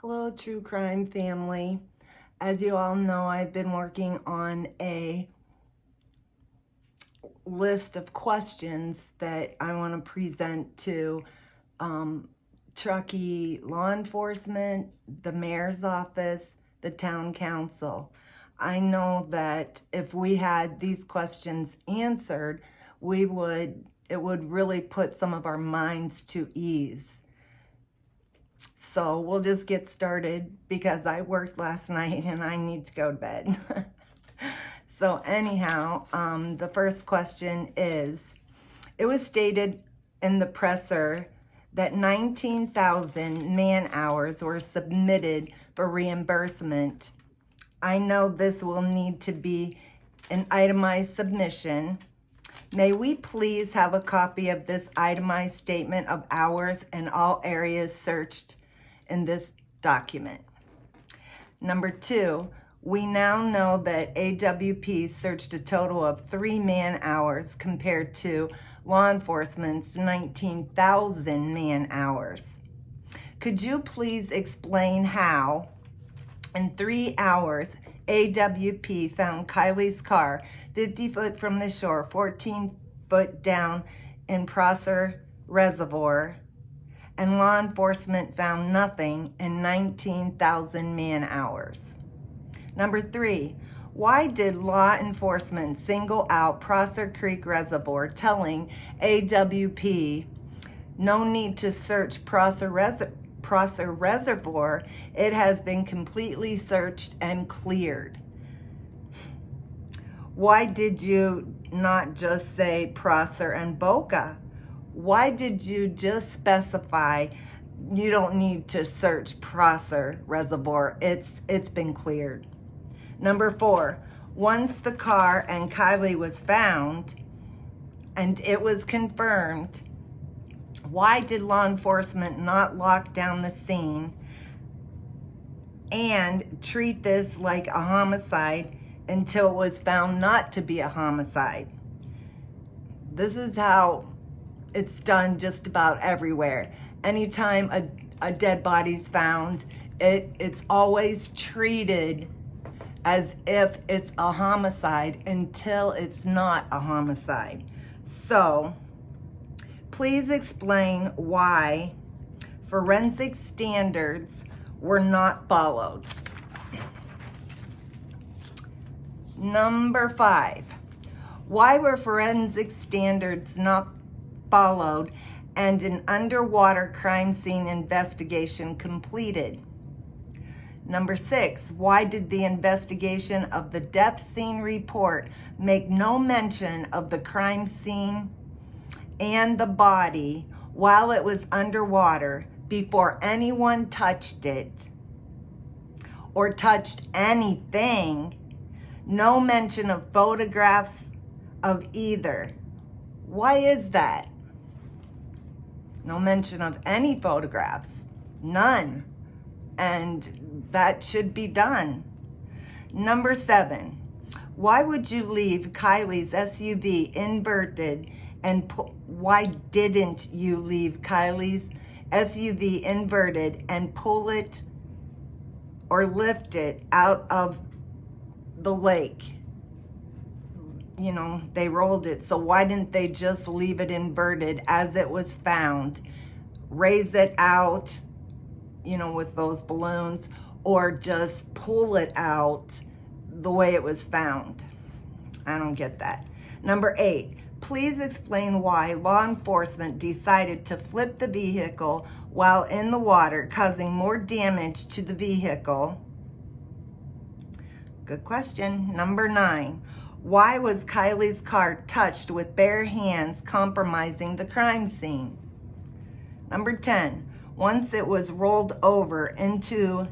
Hello, true crime family. As you all know, I've been working on a list of questions that I want to present to Truckee law enforcement, the mayor's office, the town council. I know that if we had these questions answered, it would really put some of our minds to ease. So we'll just get started because I worked last night and I need to go to bed. So anyhow, the first question is, it was stated in the presser that 19,000 man-hours were submitted for reimbursement. I know this will need to be an itemized submission. May we please have a copy of this itemized statement of hours and all areas searched in this document? Number 2, we now know that AWP searched a total of 3 man-hours compared to law enforcement's 19,000 man-hours. Could you please explain how, in 3 hours, AWP found Kiely's car 50 foot from the shore, 14 foot down in Prosser Reservoir, and law enforcement found nothing in 19,000 man-hours? Number 3, why did law enforcement single out Prosser Creek Reservoir, telling AWP no need to search Prosser Reservoir, it has been completely searched and cleared? Why did you not just say Prosser and Boca? Why did you just specify you don't need to search Prosser Reservoir? It's been cleared. Number 4, once the car and Kiely was found and it was confirmed, why did law enforcement not lock down the scene and treat this like a homicide until it was found not to be a homicide? This is how it's done just about everywhere. Anytime a dead body's found, it's always treated as if it's a homicide until it's not a homicide. So, please explain why forensic standards were not followed. Number 5, why were forensic standards not followed and an underwater crime scene investigation completed? Number 6, why did the investigation of the death scene report make no mention of the crime scene and the body while it was underwater before anyone touched it or touched anything? No mention of photographs of either. Why is that? No mention of any photographs, none. And that should be done. Number 7, why would you leave Kiely's SUV inverted and why didn't you leave Kiely's SUV inverted and pull it or lift it out of the lake? You know, they rolled it, so why didn't they just leave it inverted as it was found? Raise it out, you know, with those balloons, or just pull it out the way it was found? I don't get that. Number 8, please explain why law enforcement decided to flip the vehicle while in the water, causing more damage to the vehicle. Good question. Number 9, why was Kiely's car touched with bare hands, compromising the crime scene? Number 10, once it was rolled over into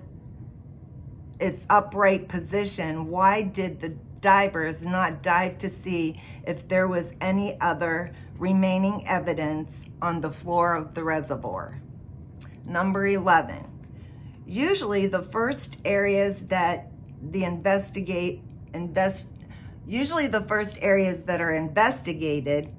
its upright position, why did the divers not dive to see if there was any other remaining evidence on the floor of the reservoir? Number 11, usually the first areas that are investigated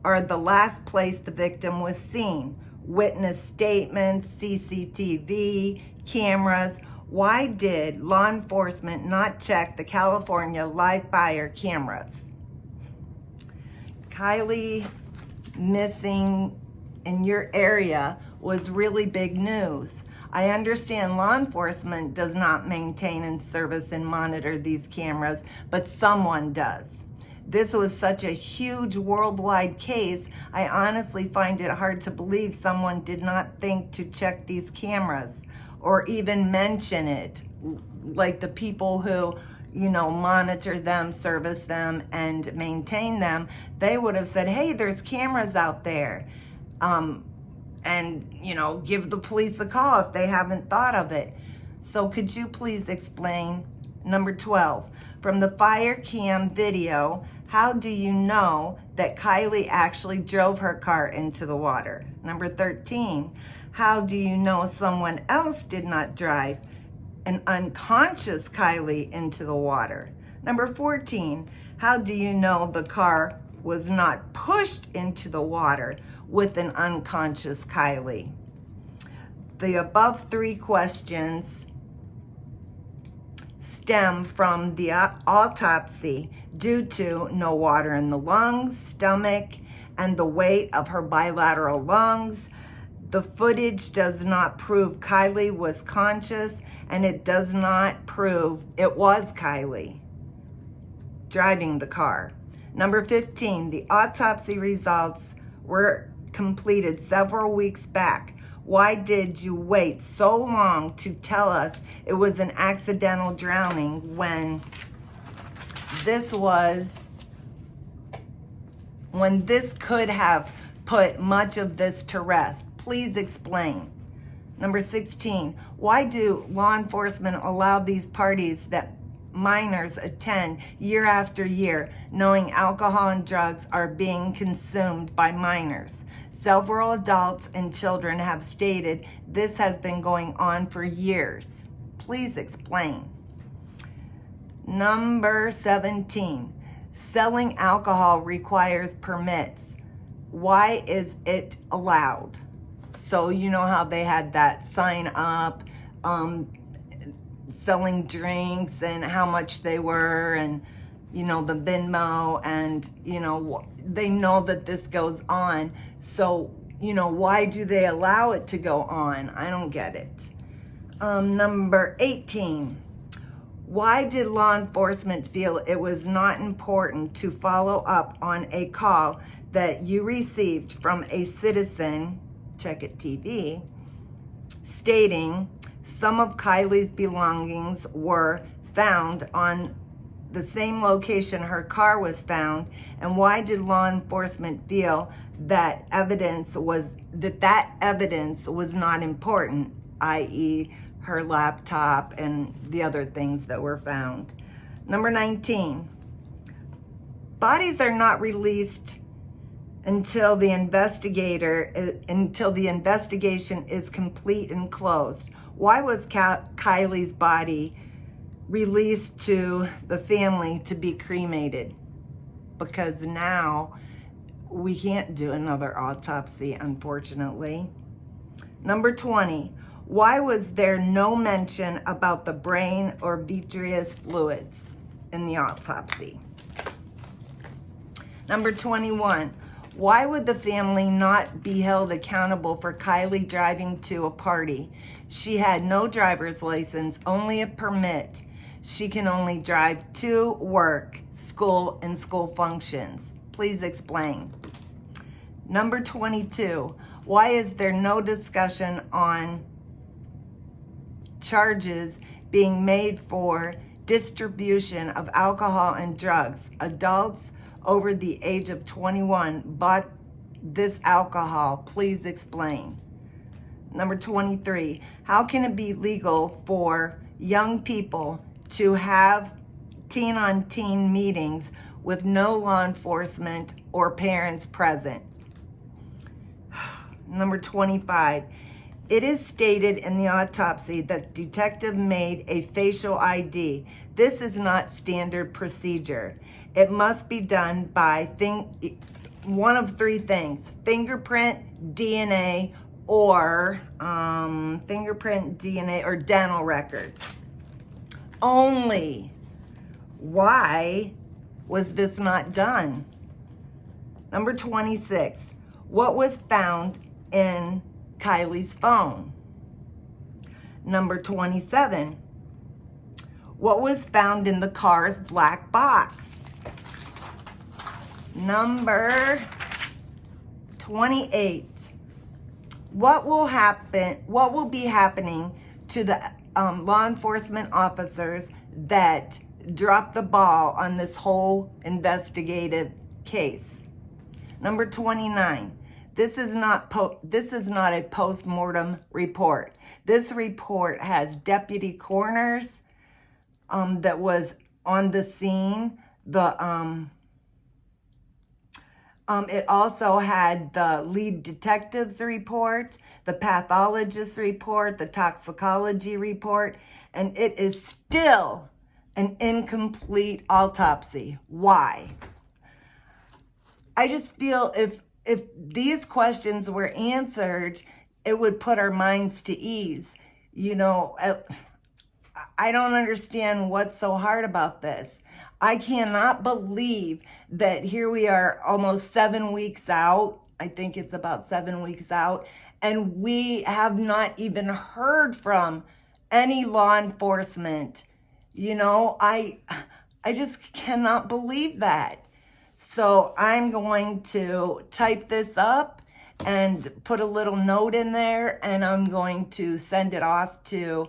are the last place the victim was seen. Witness statements, CCTV, cameras. Why did law enforcement not check the California live fire cameras? Kiely missing in your area was really big news. I understand law enforcement does not maintain and service and monitor these cameras, but someone does. This was such a huge worldwide case, I honestly find it hard to believe someone did not think to check these cameras or even mention it. Like the people who, monitor them, service them, and maintain them, they would have said, hey, there's cameras out there. And give the police a call if they haven't thought of it. So could you please explain? Number 12, from the fire cam video, how do you know that Kiely actually drove her car into the water? Number 13, how do you know someone else did not drive an unconscious Kiely into the water? Number 14, how do you know the car was not pushed into the water with an unconscious Kiely? The above three questions stem from the autopsy due to no water in the lungs, stomach, and the weight of her bilateral lungs. The footage does not prove Kiely was conscious, and it does not prove it was Kiely driving the car. Number 15, the autopsy results were completed several weeks back. Why did you wait so long to tell us it was an accidental drowning when this could have put much of this to rest? Please explain. Number 16, why do law enforcement allow these parties that minors attend year after year, knowing alcohol and drugs are being consumed by minors? Several adults and children have stated this has been going on for years. Please explain. Number 17, selling alcohol requires permits. Why is it allowed? So you know how they had that sign up, selling drinks and how much they were, and the Venmo, and they know that this goes on. So why do they allow it to go on? I don't get it. Number 18, why did law enforcement feel it was not important to follow up on a call that you received from a citizen, Check It TV, stating some of Kiely's belongings were found on the same location her car was found? And why did law enforcement feel that evidence was not important, i.e. her laptop and the other things that were found? Number 19, bodies are not released until the investigation is complete and closed. Why was Kiely's body released to the family to be cremated? Because now we can't do another autopsy, unfortunately. Number 20, why was there no mention about the brain or vitreous fluids in the autopsy? Number 21, why would the family not be held accountable for Kiely driving to a party? She had no driver's license, only a permit. She can only drive to work, school, and school functions. Please explain. Number 22, why is there no discussion on charges being made for distribution of alcohol and drugs? Adults over the age of 21 bought this alcohol. Please explain. Number 23, how can it be legal for young people to have teen-on-teen meetings with no law enforcement or parents present? Number 25, it is stated in the autopsy that the detective made a facial ID. This is not standard procedure. It must be done by one of three things: fingerprint, DNA, or fingerprint, DNA, or dental records. Only. Why was this not done? Number 26, what was found in Kiely's phone? Number 27, what was found in the car's black box? Number 28, what will be happening to the law enforcement officers that dropped the ball on this whole investigative case? Number 29, this is not a post-mortem report. This report has deputy coroners that was on the scene. It also had the lead detective's report, the pathologist's report, the toxicology report, and it is still an incomplete autopsy. Why? I just feel if these questions were answered, it would put our minds to ease. You know, I don't understand what's so hard about this. I cannot believe that here we are almost 7 weeks out. I think it's about 7 weeks out. And we have not even heard from any law enforcement. You know, I just cannot believe that. So I'm going to type this up and put a little note in there, and I'm going to send it off to,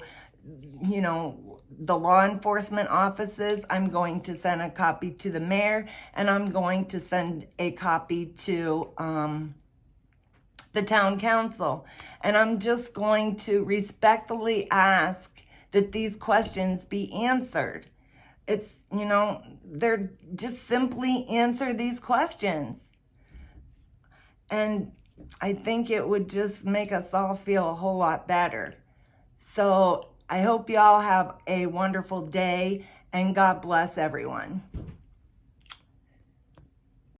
you know, the law enforcement offices. I'm going to send a copy to the mayor, and I'm going to send a copy to the town council. And I'm just going to respectfully ask that these questions be answered. It's, you know, they're just simply answer these questions. And I think it would just make us all feel a whole lot better. So I hope y'all have a wonderful day, and God bless everyone.